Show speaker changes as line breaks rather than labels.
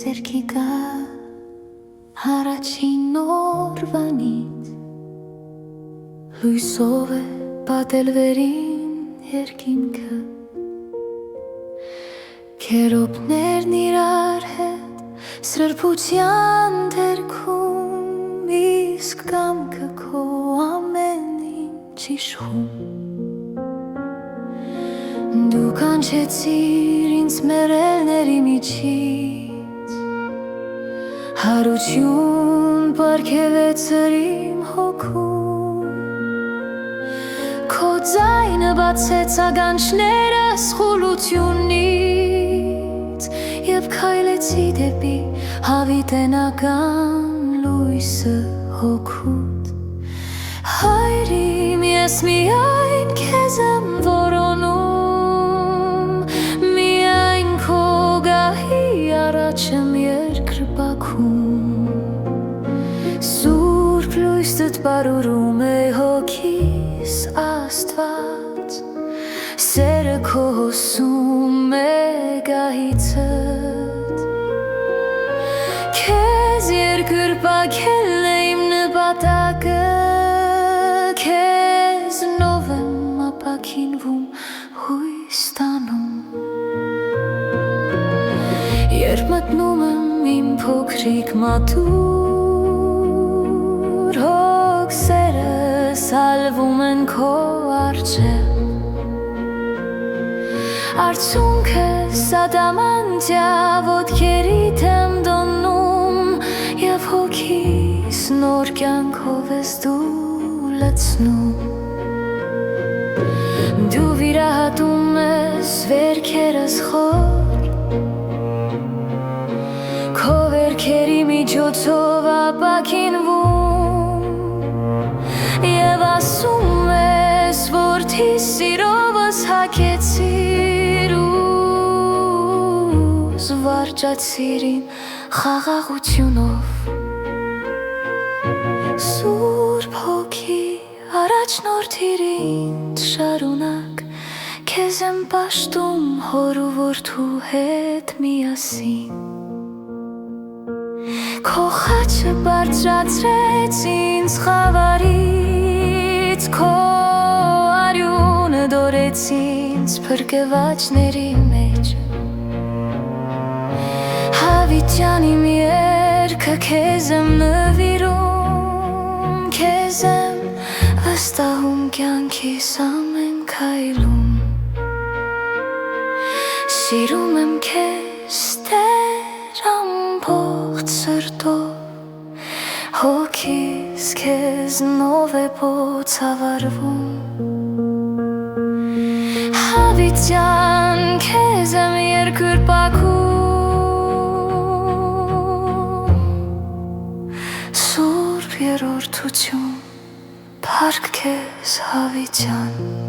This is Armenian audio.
սերքի գա Հարաչին օրվանից Լույսով է պատել վերին երկինքը Քերոպներն իրար հետ Սրբության դերքում Իսկ կամքը քո ամեն ինչ իշխում Դու կանչեցիր ինձ մեռելների միջից Հարություն պարգևեցր իմ հոգում Քո ձայնը բացեց ագանչներս խուլությունից Եվ քայլեցի դեպի հավիտենական լույսը հոգուտ Հայրիմ ես միայն քեզ եմ որոնում Միայն քո գահի առաջ եմ երկրպագում Սուրբ լույսդ պարուրում է հոգիս Աստված Սերը քո հոսում է գահիցդ Քեզ երկրպագել է իմ նպատակը Քեզնով եմ ապաքինվում հույս տանում Երբ մտնում եմ իմ փոքրիկ մատուր Հոգսերս հալվում են քո առջև Արցունքս ադամանդյա ոտքերիդ եմ դոնում Եվ հոգիս նոր կյանքով ես դու լցնում Դու վիրահատում ես վերքերս խոր Քո վերքերի միջոցով ապաքինվում Եվ ասում ես, որ թի սիրովս հագեցիր ու զվարճացիր իմ խաղաղությունով Սուրբ հոգի առաջնորդիր ինձ շարունակ Քեզ եմ պաշտում հոր ու որդու հետ միասին Քո խաչը բարձրացրեց ինձ խավարից Քո արյունը դորեց ինձ փրկվածների մեջ Հավիտյան իմ երգը քեզ եմ նվիրում Քեզ եմ վստահում կյանքիս ամեն քայլում Սիրում եմ քեզ Տեր ամբողջ սրտով Հոգիս քեզնով է բոցավառվում Հավիտյան քեզ եմ երկրպագում Սուրբ երրորդություն Փառք քեզ հավիտյան